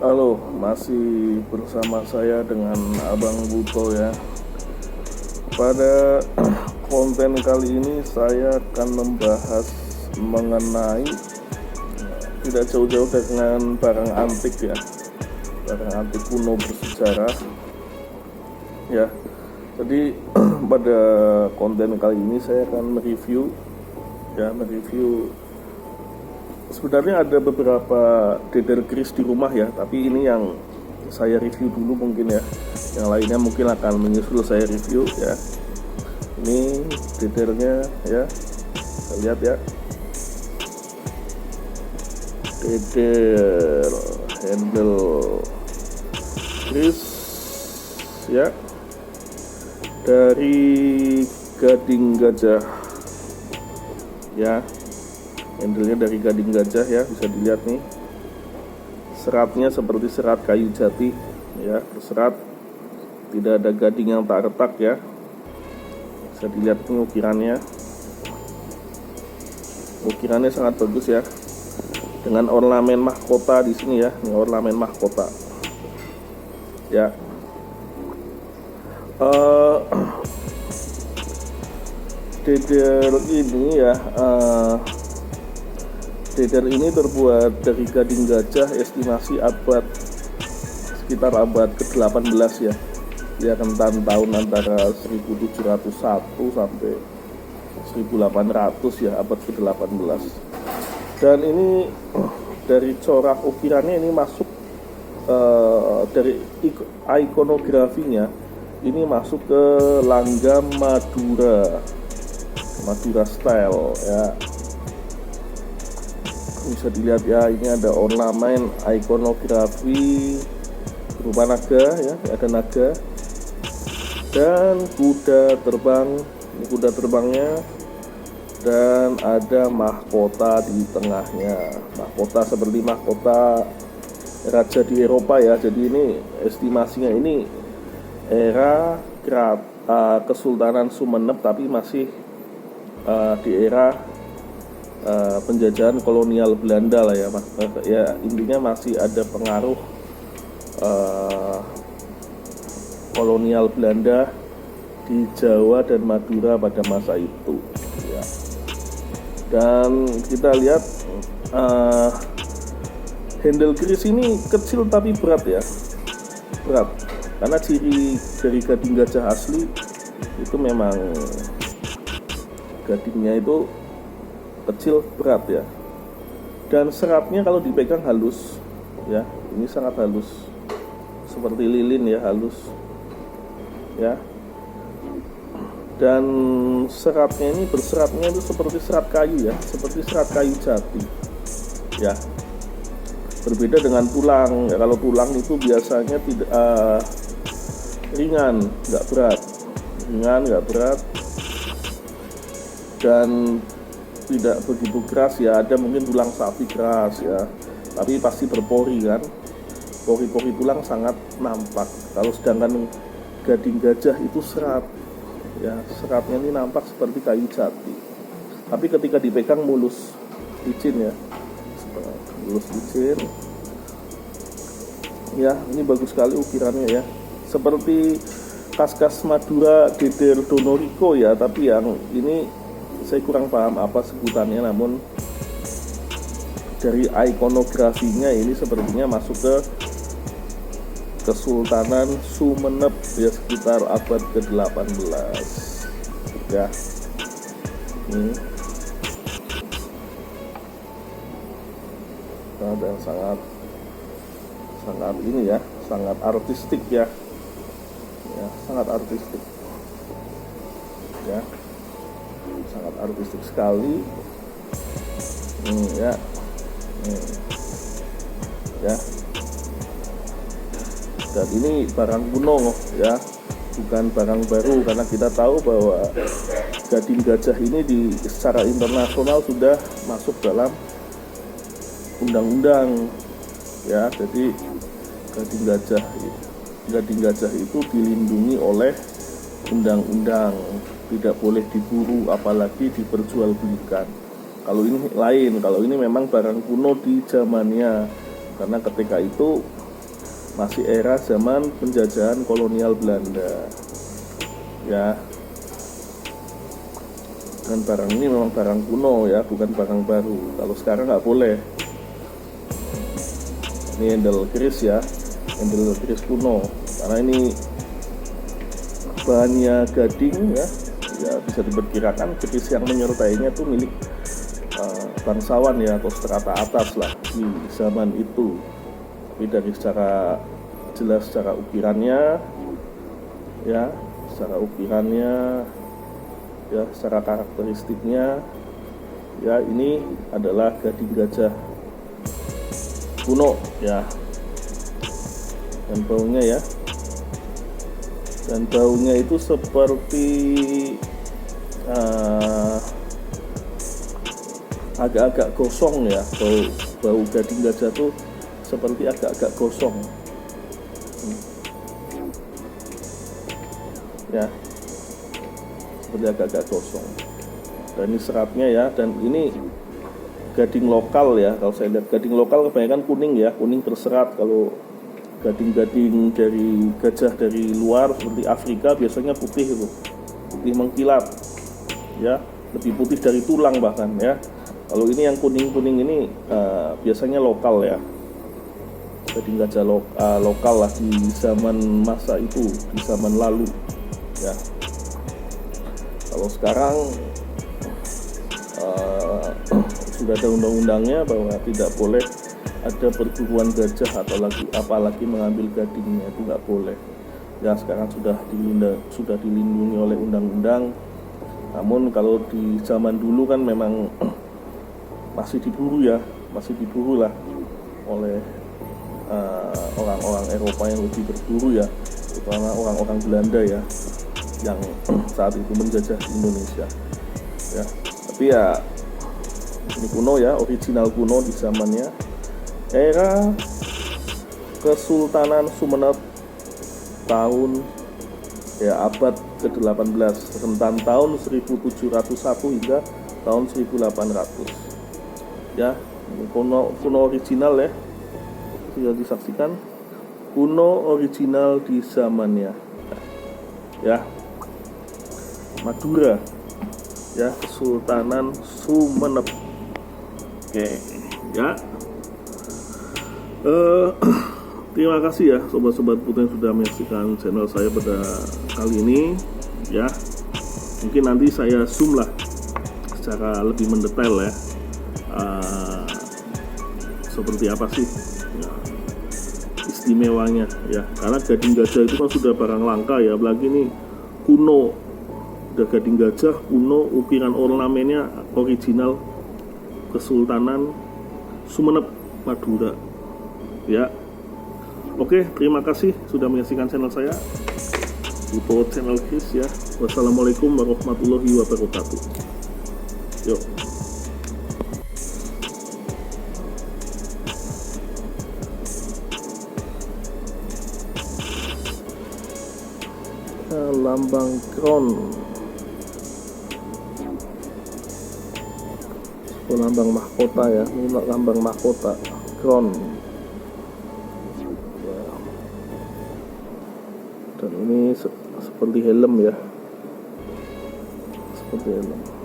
Halo, masih bersama saya dengan Abang Buto ya. Pada konten kali ini saya akan membahas mengenai tidak jauh-jauh dengan barang antik ya. Barang antik kuno bersejarah ya. Jadi pada konten kali ini saya akan mereview sebenarnya ada beberapa dedel keris di rumah ya, tapi ini yang saya review dulu mungkin ya. Yang lainnya mungkin akan menyusul saya review ya. Ini dedelnya ya, kita lihat ya. Dedel handle keris ya, dari gading gajah ya. Handle-nya dari gading gajah ya, bisa dilihat nih. Seratnya seperti serat kayu jati ya, berserat, tidak ada gading yang tak retak ya. Bisa dilihat nih ukirannya sangat bagus ya, dengan ornamen mahkota di sini ya. Ini ornamen mahkota ya. Dedel ini ya, dedel ini terbuat dari gading gajah, estimasi sekitar abad ke-18 ya. Dia rentan tahun antara 1701 sampai 1800 ya, abad ke-18. Dan ini dari corak ukirannya ini masuk dari ikonografinya ini masuk ke langgam Madura style ya. Bisa dilihat ya, ini ada ornamen ikonografi berupa naga ya, ada naga dan kuda terbang. Ini kuda terbangnya, dan ada mahkota di tengahnya. Mahkota seperti mahkota raja di Eropa ya. Jadi ini estimasinya ini era Kesultanan Sumenep, tapi masih di era penjajahan kolonial Belanda lah ya, intinya masih ada pengaruh kolonial Belanda di Jawa dan Madura pada masa itu ya. Dan kita lihat handle keris ini kecil tapi berat ya, berat, karena ciri dari gading gajah asli itu memang gadingnya itu kecil berat ya. Dan seratnya kalau dipegang halus ya, ini sangat halus, seperti lilin ya, halus ya. Dan seratnya ini berseratnya itu seperti serat kayu ya, seperti serat kayu jati ya. Berbeda dengan tulang ya. Kalau tulang itu biasanya tidak ringan, nggak berat dan tidak begitu keras ya. Ada mungkin tulang sapi keras ya, tapi pasti berpori kan, pori-pori tulang sangat nampak. Kalau sedangkan gading gajah itu serat ya, seratnya ini nampak seperti kayu jati, tapi ketika dipegang mulus, licin ya, mulus licin ya. Ini bagus sekali ukirannya ya, seperti kas-kas Madura dedel Donorico ya, tapi yang ini saya kurang paham apa sebutannya, namun dari ikonografinya ini sepertinya masuk ke Kesultanan Sumenep ya, sekitar abad ke-18 ya. Ini dan sangat ini ya, sangat artistik ya, sangat artistik ya, sangat artistik sekali ya. Ya, dan ini barang kuno ya, bukan barang baru, karena kita tahu bahwa gading gajah ini secara internasional sudah masuk dalam undang-undang ya. Jadi gading gajah itu dilindungi oleh undang-undang, tidak boleh diburu apalagi diperjualbelikan. Kalau ini lain, kalau ini memang barang kuno di zamannya, karena ketika itu masih era zaman penjajahan kolonial Belanda ya. Dan barang ini memang barang kuno ya, bukan barang baru. Kalau sekarang nggak boleh. Ini handle keris ya, handle keris kuno, karena ini bahannya gading ya, ya bisa diperkirakan keris yang menyertainya itu milik bangsawan ya, atau strata atas lah di zaman itu. Tapi dari secara jelas, secara ukirannya ya, ya, secara karakteristiknya ya, ini adalah gading gajah kuno ya. Dan baunya itu seperti agak-agak gosong ya. Bau gading gajah tuh seperti agak-agak gosong ya, seperti agak-agak gosong. Dan ini seratnya ya, dan ini gading lokal ya. Kalau saya lihat gading lokal kebanyakan kuning ya, kuning berserat. Kalau gading-gading dari gajah dari luar seperti Afrika biasanya putih, itu putih mengkilat ya, lebih putih dari tulang bahkan ya. Kalau ini yang kuning-kuning ini biasanya lokal ya, gading gajah lokal lah di zaman masa itu, di zaman lalu ya. Kalau sekarang sudah ada undang-undangnya bahwa tidak boleh ada perburuan gajah, atau apalagi mengambil gadingnya, itu nggak boleh ya. Sekarang sudah dilindungi oleh undang-undang. Namun kalau di zaman dulu kan memang masih diburu lah oleh orang-orang Eropa yang lebih berburu ya, terutama orang-orang Belanda ya, yang saat itu menjajah Indonesia ya. Tapi ya ini kuno ya, original kuno di zamannya era Kesultanan Sumenep tahun ya abad ke-18, rentan tahun 1701 hingga tahun 1800 ya. Ini kuno original ya, sudah disaksikan kuno original di zamannya ya. Madura ya, Kesultanan Sumenep. Oke ya. Terima kasih ya sobat-sobat Putu yang sudah menyaksikan channel saya pada kali ini ya. Mungkin nanti saya zoom lah secara lebih mendetail ya, seperti apa sih ya, istimewanya ya. Karena gading gajah itu kan sudah barang langka ya, apalagi ini kuno, udah gading gajah kuno, ukiran ornamennya original Kesultanan Sumenep Madura ya. Oke, terima kasih sudah menyaksikan channel saya, Putu Channel Kris ya. Wassalamualaikum warahmatullahi wabarakatuh. Yuk. Lambang crown, lambang mahkota ya, ini lambang mahkota crown ya. Dan ini seperti helm ya, seperti helm.